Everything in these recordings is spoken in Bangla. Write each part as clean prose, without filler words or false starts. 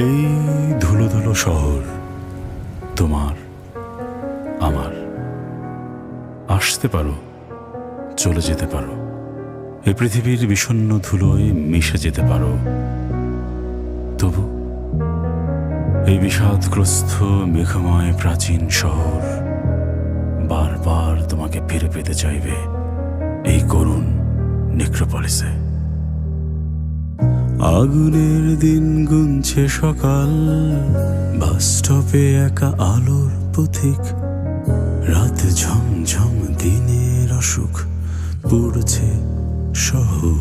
এই ধুলো ধুলো শহর তোমার আমার। আসতে পারো, চলে যেতে পারো, এই পৃথিবীর বিষণ্ণ ধুলোয় মিশে যেতে পারো। তবু এই বিষাদগ্রস্ত মেঘময় প্রাচীন শহর বারবার তোমাকে ফিরে পেতে চাইবে এই করুণ নেক্রোপলিসে। আগুনের দিন গুনছে সকাল, বাস স্টপে একা আলোর পথিক। রাত ঝমঝম দিনের অসুখ পড়ছে শহর।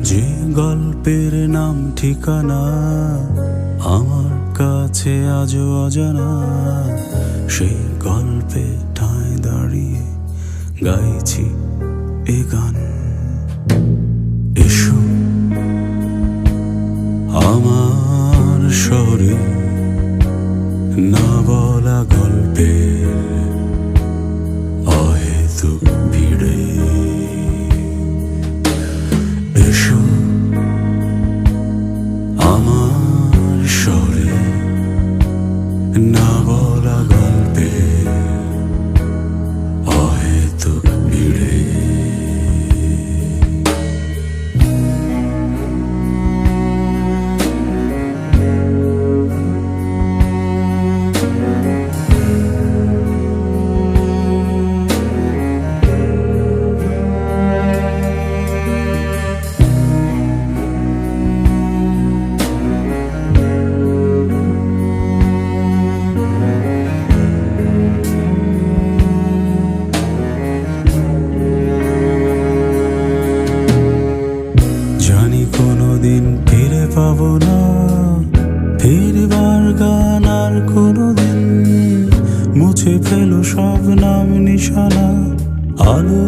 যে গল্পের নাম ঠিকানা আমার কাছে আজও অজানা, সেই গল্পে ঠাঁই দাঁড়িয়ে গাইছি এ গান। এসো আমার শহরে না বলা গল্পের অহেতুক ভিড়ে। এসো আমার শহরে না বলা গল্পের অহেতুক ভিড়ে। কোনোদিন ফিরে পাবো না ফিরবার গান, আর কোনোদিন মুছে ফেলো সব নাম নিশানা। আলো